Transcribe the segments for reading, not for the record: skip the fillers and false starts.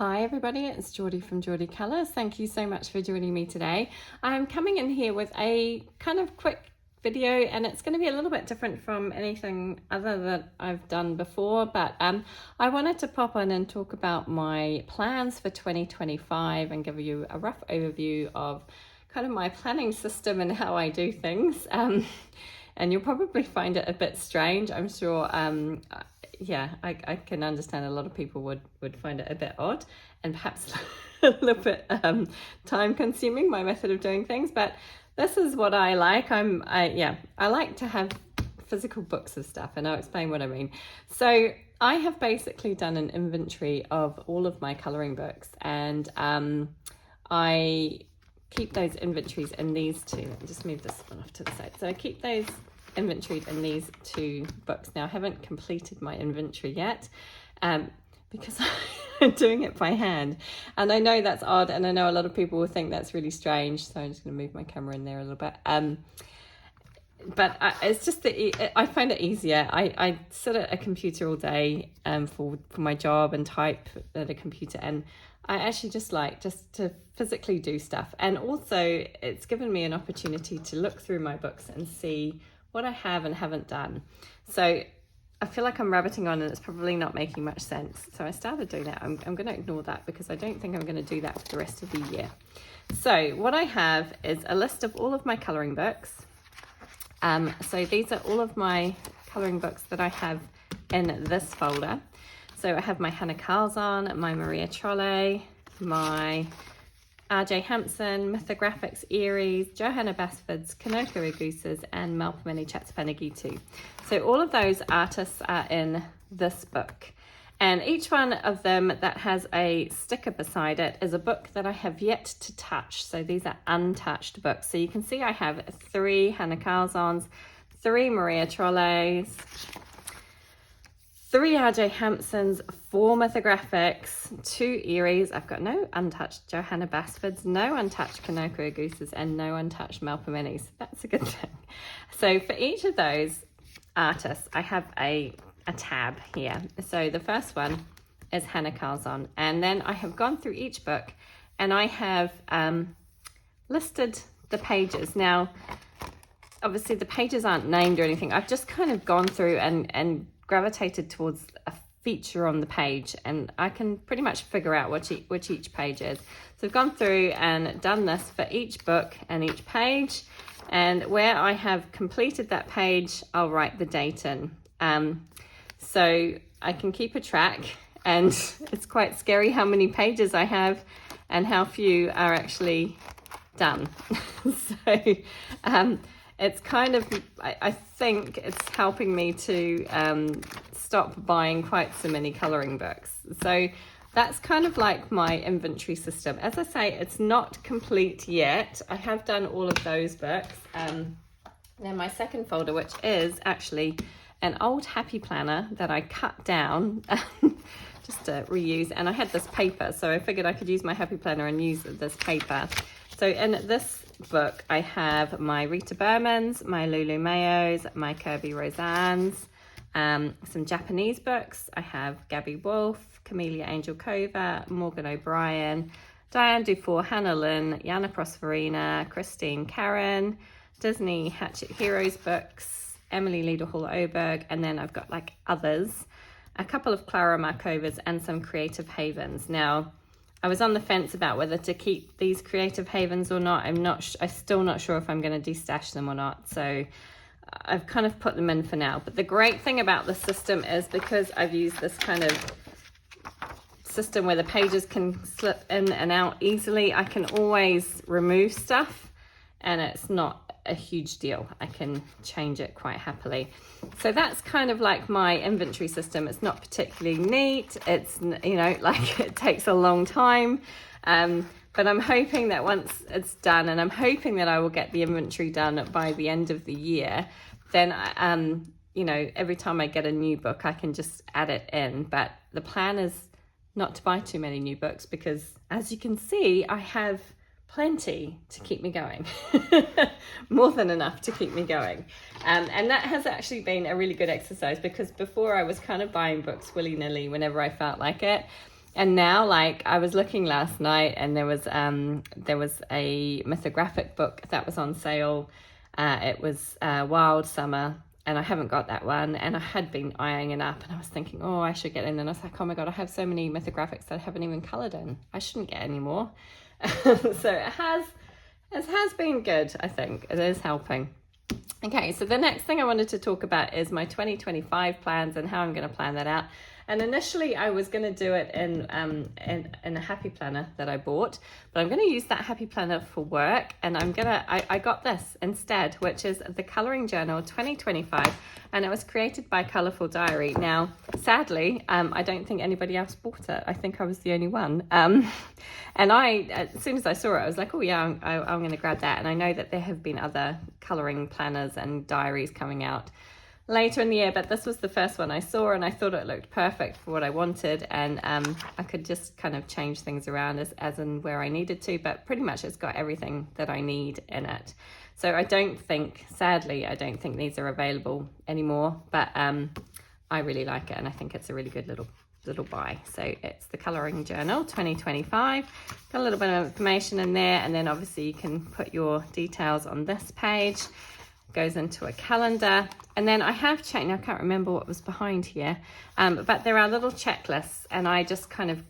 Hi everybody, it's Geordie from Geordie Colours. Thank you so much for joining me today. I'm coming in here with a kind of quick video, and it's going to be a little bit different from anything other that I've done before, but I wanted to pop in and talk about my plans for 2025 and give you a rough overview of kind of my planning system and how I do things. And you'll probably find it a bit strange, I'm sure. I can understand a lot of people would find it a bit odd and perhaps a little bit time consuming, my method of doing things, but this is what I like. I like to have physical books of stuff, and I'll explain what I mean. So I have basically done an inventory of all of my colouring books, and I keep those inventories in these two. Let me just move this one off to the side. So I keep those inventoried in these two books. Now I haven't completed my inventory yet because I'm doing it by hand, and I know that's odd, and I know a lot of people will think that's really strange, so I'm just going to move my camera in there a little bit. It's just that I find it easier. I sit at a computer all day for my job and type at a computer, and I actually just to physically do stuff, and also it's given me an opportunity to look through my books and see what I have and haven't done. So I feel like I'm rabbiting on and it's probably not making much sense. So I started doing that. I'm going to ignore that because I don't think I'm going to do that for the rest of the year. So what I have is a list of all of my colouring books. So these are all of my colouring books that I have in this folder. So I have my Hannah Carlzon, my Maria Trolle, my R.J. Hampson, Mythographics, Eries, Johanna Basford's, Kanoko Agusa's, and Malpomene Chattopanaghitu. So all of those artists are in this book. And each one of them that has a sticker beside it is a book that I have yet to touch. So these are untouched books. So you can see I have 3 Hannah Carlzons, 3 Maria Trolles, 3 R.J. Hampsons, 4 Mythographics, 2 Eries. I've got no untouched Johanna Basfords, no untouched Kanoko Agusa's, and no untouched Malpomene's. That's a good thing. So for each of those artists, I have a tab here. So the first one is Hannah Carlzon, and then I have gone through each book and I have listed the pages. Now, obviously the pages aren't named or anything. I've just kind of gone through and gravitated towards a feature on the page, and I can pretty much figure out which each page is. So I've gone through and done this for each book and each page, and where I have completed that page, I'll write the date in. So I can keep a track, and it's quite scary how many pages I have and how few are actually done. So it's kind of, I think it's helping me to stop buying quite so many colouring books. So that's kind of like my inventory system. As I say, it's not complete yet. I have done all of those books. Now my second folder, which is actually an old happy planner that I cut down just to reuse. And I had this paper, so I figured I could use my happy planner and use this paper. So in this book, I have my Rita Bermans, my Lulu Mayos, my Kirby Rosannes, some Japanese books. I have Gabby Wolfe, Camellia Angel Kova, Morgan O'Brien, Diane Dufour, Hannah Lynn, Yana Prosperina, Christine Karen, Disney Hatchet Heroes books, Emily Liederhall Oberg, and then I've got like others, a couple of Clara Markovas, and some Creative Havens. Now, I was on the fence about whether to keep these Creative Havens or not. I'm still not sure if I'm going to destash them or not. So I've kind of put them in for now. But the great thing about the system is because I've used this kind of system where the pages can slip in and out easily, I can always remove stuff, and it's not a huge deal. I can change it quite happily. So that's kind of like my inventory system. It's not particularly neat. It's, like it takes a long time. But I'm hoping that once it's done, and I'm hoping that I will get the inventory done by the end of the year, then, every time I get a new book, I can just add it in. But the plan is not to buy too many new books because, as you can see, I have plenty to keep me going. More than enough to keep me going. And that has actually been a really good exercise, because before I was kind of buying books willy-nilly whenever I felt like it. And now, like, I was looking last night, and there was a mythographic book that was on sale. It was Wild Summer, and I haven't got that one, and I had been eyeing it up, and I was thinking, oh, I should get in. And I was like, oh my god, I have so many mythographics that I haven't even coloured in. I shouldn't get any more. So it has been good. I think it is helping. Okay, so the next thing I wanted to talk about is my 2025 plans and how I'm going to plan that out. And initially I was going to do it in a happy planner that I bought, but I'm going to use that happy planner for work, and I got this instead, which is the Colouring Journal 2025, and it was created by Colourful Diary. Now, sadly, I don't think anybody else bought it. I think I was the only one. And as soon as I saw it, I was like, oh yeah, I'm going to grab that. And I know that there have been other colouring planners and diaries coming out later in the year, but this was the first one I saw, and I thought it looked perfect for what I wanted, and I could just kind of change things around as and where I needed to, but pretty much it's got everything that I need in it. So sadly, I don't think these are available anymore, but I really like it, and I think it's a really good little buy. So it's the Colouring Journal 2025. Got a little bit of information in there, and then obviously you can put your details on this page. Goes into a calendar, and then I have checked, now I can't remember what was behind here, but there are little checklists, and I just kind of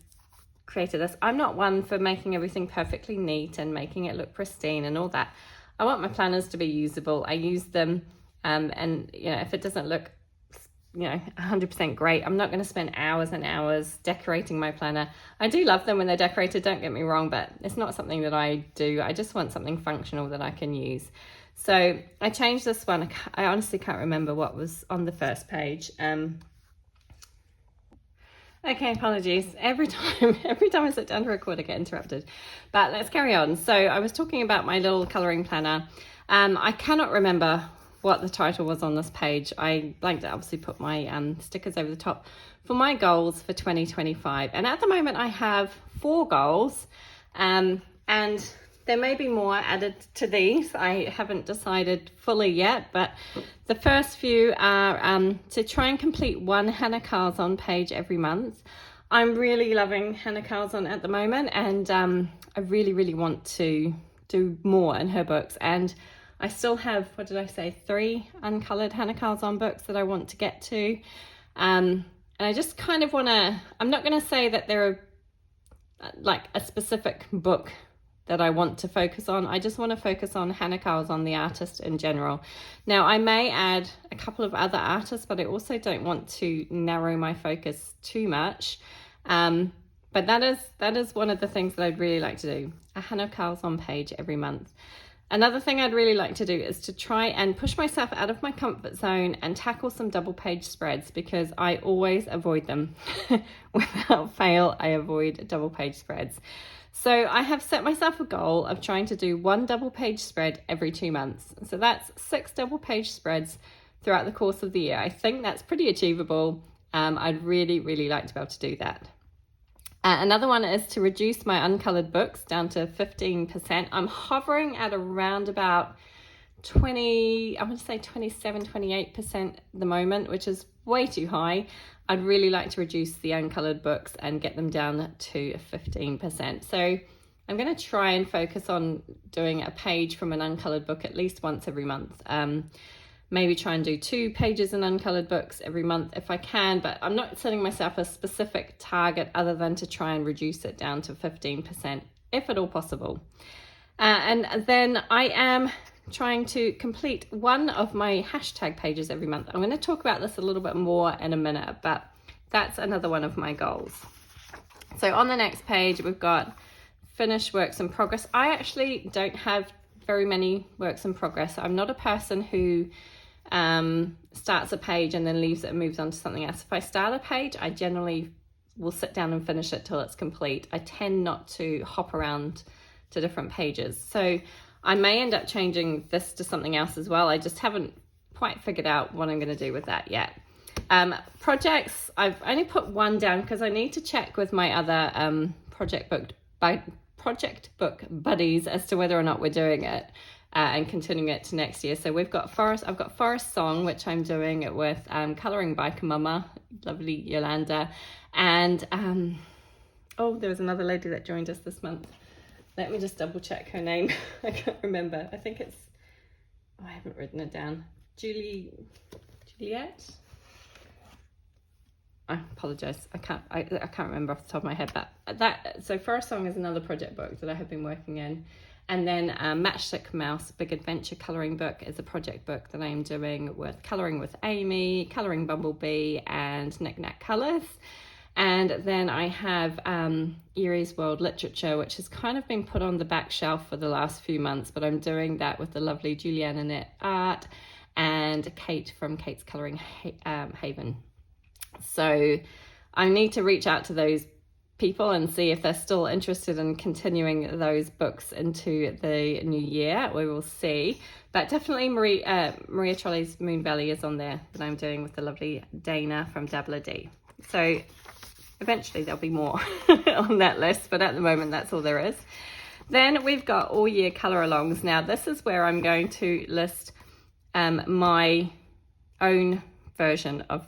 created this. I'm not one for making everything perfectly neat and making it look pristine and all that. I want my planners to be usable. I use them, and if it doesn't look 100% great, I'm not going to spend hours and hours decorating my planner. I do love them when they're decorated, don't get me wrong, but it's not something that I do. I just want something functional that I can use. So I changed this one. I honestly can't remember what was on the first page. Okay, apologies. Every time I sit down to record, I get interrupted. But let's carry on. So I was talking about my little colouring planner. I cannot remember what the title was on this page. I like to obviously put my stickers over the top for my goals for 2025. And at the moment I have 4 goals, and there may be more added to these. I haven't decided fully yet, but the first few are to try and complete 1 Hannah Carlson page every month. I'm really loving Hannah Carlson at the moment, and I really, really want to do more in her books. And I still have, 3 uncoloured Hannah Carlson books that I want to get to. And I just kind of want to, I'm not going to say that there are like a specific book that I want to focus on. I just want to focus on Hannah Carlson, the artist in general. Now, I may add a couple of other artists, but I also don't want to narrow my focus too much. But that is one of the things that I'd really like to do, a Hannah Carlson page every month. Another thing I'd really like to do is to try and push myself out of my comfort zone and tackle some double page spreads, because I always avoid them. Without fail, I avoid double page spreads. So I have set myself a goal of trying to do 1 double page spread every 2 months. So that's 6 double page spreads throughout the course of the year. I think that's pretty achievable. I'd really, really like to be able to do that. Another one is to reduce my uncoloured books down to 15%. I'm hovering at around about 27, 28% at the moment, which is way too high. I'd really like to reduce the uncoloured books and get them down to 15%. So I'm going to try and focus on doing a page from an uncoloured book at least once every month. Maybe try and do 2 pages in uncoloured books every month if I can, but I'm not setting myself a specific target other than to try and reduce it down to 15%, if at all possible. And then I am trying to complete 1 of my hashtag pages every month. I'm going to talk about this a little bit more in a minute, but that's another one of my goals. So on the next page, we've got finish works in progress. I actually don't have very many works in progress. I'm not a person who starts a page and then leaves it and moves on to something else. If I start a page, I generally will sit down and finish it till it's complete. I tend not to hop around to different pages. So I may end up changing this to something else as well. I just haven't quite figured out what I'm going to do with that yet. Projects, I've only put 1 down because I need to check with my other project book buddies as to whether or not we're doing it and continuing it to next year. So I've got Forest Song, which I'm doing it with Colouring by Mama, lovely Yolanda, and Oh, there was another lady that joined us this month. Let me just double check her name. I can't remember. I think it's, oh, I haven't written it down. Juliet? I apologize. I can't remember off the top of my head. But so For a Song is another project book that I have been working in. And then Matchstick Mouse Big Adventure Colouring Book is a project book that I am doing with Colouring with Amy, Colouring Bumblebee, and Knick Knack Colours. And then I have Erie's World Literature, which has kind of been put on the back shelf for the last few months, but I'm doing that with the lovely Juliana Knit Art and Kate from Kate's Colouring Haven. So I need to reach out to those people and see if they're still interested in continuing those books into the new year. We will see. But definitely Maria Trolley's Moon Valley is on there that I'm doing with the lovely Dana from Dabbler D. So eventually there'll be more on that list, but at the moment that's all there is. Then we've got all year colour alongs. Now this is where I'm going to list my own version of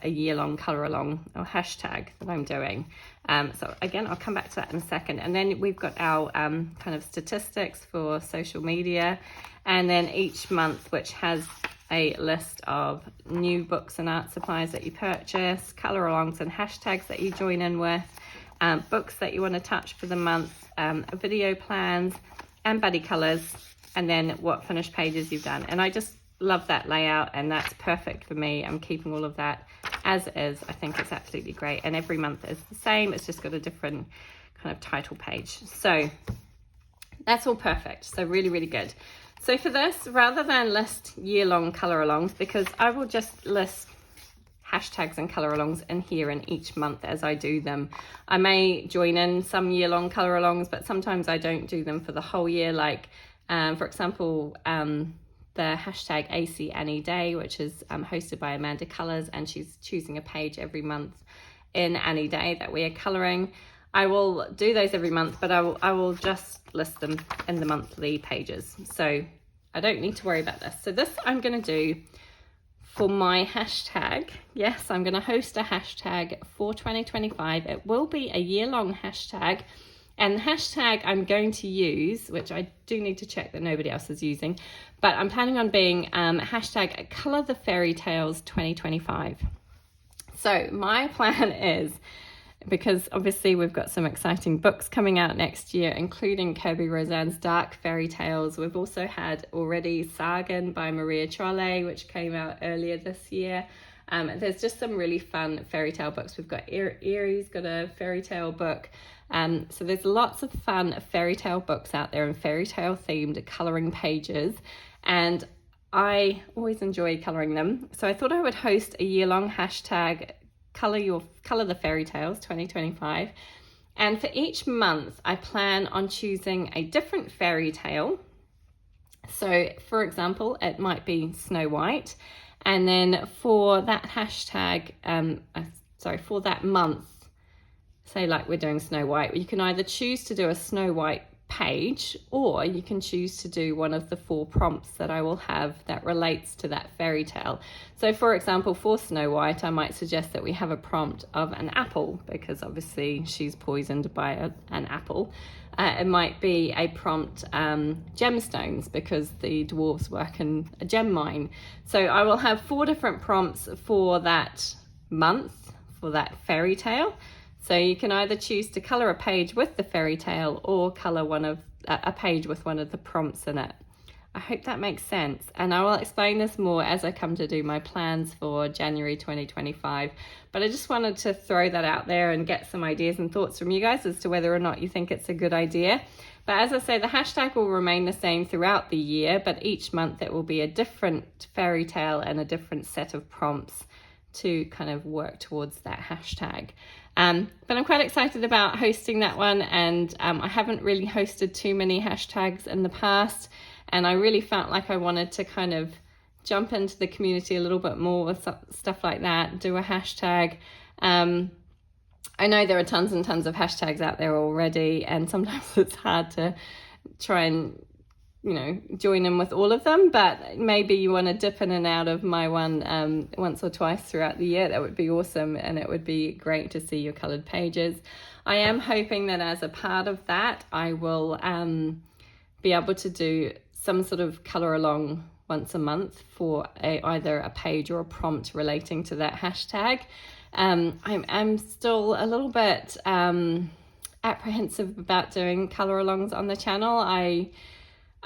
a year-long colour along or hashtag that I'm doing. So again, I'll come back to that in a second. And then we've got our kind of statistics for social media, and then each month which has a list of new books and art supplies that you purchase, colour alongs and hashtags that you join in with, books that you want to touch for the month, video plans and buddy colours, and then what finished pages you've done. And I just love that layout, and that's perfect for me. I'm keeping all of that as is. I think it's absolutely great, and every month is the same. It's just got a different kind of title page. So that's all perfect. So really, really good. So for this, rather than list year-long colour alongs, because I will just list hashtags and colour alongs in here in each month as I do them. I may join in some year-long colour alongs, but sometimes I don't do them for the whole year. Like for example, the hashtag AC Any Day, which is hosted by Amanda Colours, and she's choosing a page every month in Any Day that we are colouring. I will do those every month, but I will just list them in the monthly pages. So I don't need to worry about this. So this I'm going to do for my hashtag. Yes, I'm going to host a hashtag for 2025. It will be a year-long hashtag. And the hashtag I'm going to use, which I do need to check that nobody else is using, but I'm planning on being hashtag Colour the Fairy Tales 2025. So my plan is, because obviously we've got some exciting books coming out next year, including Kirby Roseanne's Dark Fairy Tales. We've also had already Sagan by Maria Trolley, which came out earlier this year. There's just some really fun fairy tale books. We've got Erie's got a fairy tale book. So there's lots of fun fairy tale books out there and fairy tale themed colouring pages. And I always enjoy colouring them. So I thought I would host a year-long hashtag Colour the Fairy Tales 2025. And for each month, I plan on choosing a different fairy tale. So for example, it might be Snow White. And then for that hashtag, for that month, say like we're doing Snow White, you can either choose to do a Snow White page, or you can choose to do one of the 4 prompts that I will have that relates to that fairy tale. So for example, for Snow White, I might suggest that we have a prompt of an apple, because obviously she's poisoned by an apple. It might be a prompt, gemstones, because the dwarves work in a gem mine. So I will have 4 different prompts for that month, for that fairy tale. So you can either choose to colour a page with the fairy tale, or colour a page with one of the prompts in it. I hope that makes sense. And I will explain this more as I come to do my plans for January 2025. But I just wanted to throw that out there and get some ideas and thoughts from you guys as to whether or not you think it's a good idea. But as I say, the hashtag will remain the same throughout the year, but each month it will be a different fairy tale and a different set of prompts to kind of work towards that hashtag. But I'm quite excited about hosting that one, and I haven't really hosted too many hashtags in the past, and I really felt like I wanted to kind of jump into the community a little bit more with stuff like that, do a hashtag. I know there are tons and tons of hashtags out there already, and sometimes it's hard to try and join in with all of them, but maybe you want to dip in and out of my one once or twice throughout the year. That would be awesome, and it would be great to see your colored pages. I am hoping that as a part of that, I will be able to do some sort of color along once a month for either a page or a prompt relating to that hashtag. I'm still a little bit apprehensive about doing color alongs on the channel. I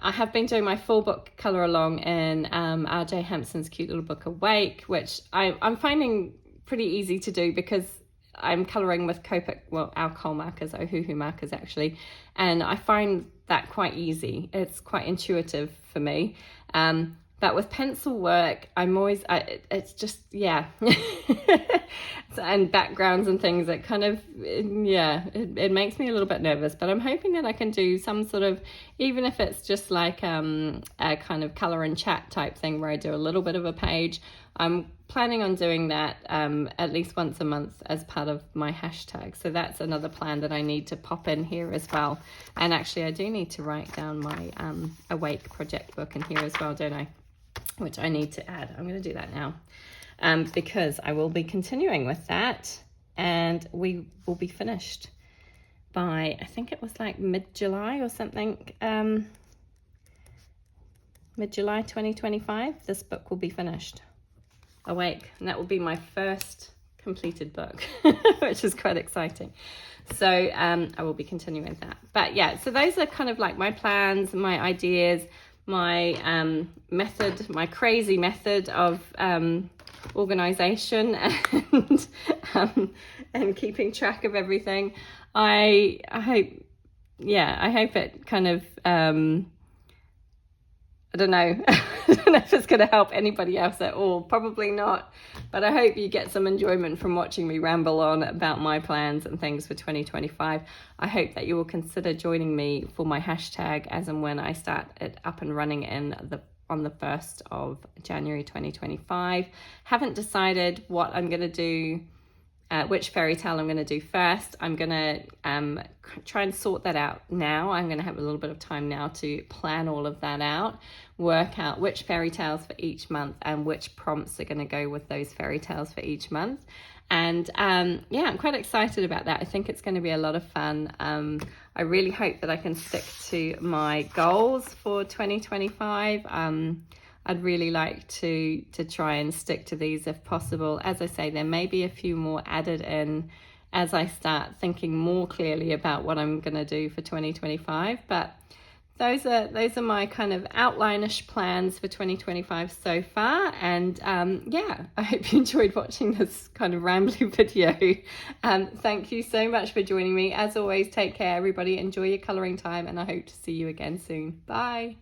have been doing my full book color along in RJ Hampson's cute little book Awake, which I'm finding pretty easy to do because I'm colouring with Copic, alcohol markers, Ohuhu markers actually, and I find that quite easy. It's quite intuitive for me. But with pencil work, it's just, yeah. And backgrounds and things that kind of, it makes me a little bit nervous, but I'm hoping that I can do some sort of, even if it's just like a kind of color and chat type thing where I do a little bit of a page. I'm planning on doing that at least once a month as part of my hashtag. So that's another plan that I need to pop in here as well. And actually I do need to write down my Awake project book in here as well, don't I? Which I need to add. I'm going to do that now because I will be continuing with that, and we will be finished by, I think it was like mid-July or something, mid-July 2025. This book will be finished, Awake, and that will be my first completed book, which is quite exciting. So I will be continuing with that. But yeah, so those are kind of like my plans, my ideas, my method, my crazy method of organization and keeping track of everything. I hope it kind of I don't know. I don't know if it's going to help anybody else at all. Probably not. But I hope you get some enjoyment from watching me ramble on about my plans and things for 2025. I hope that you will consider joining me for my hashtag as and when I start it up and running on the 1st of January 2025. Haven't decided what I'm going to do, which fairy tale I'm going to do first. I'm going to try and sort that out now. I'm going to have a little bit of time now to plan all of that out, work out which fairy tales for each month and which prompts are going to go with those fairy tales for each month. And I'm quite excited about that. I think it's going to be a lot of fun. I really hope that I can stick to my goals for 2025. I'd really like to try and stick to these if possible. As I say, there may be a few more added in as I start thinking more clearly about what I'm going to do for 2025. But those are my kind of outline-ish plans for 2025 so far. And I hope you enjoyed watching this kind of rambling video. Thank you so much for joining me. As always, take care, everybody. Enjoy your colouring time, and I hope to see you again soon. Bye.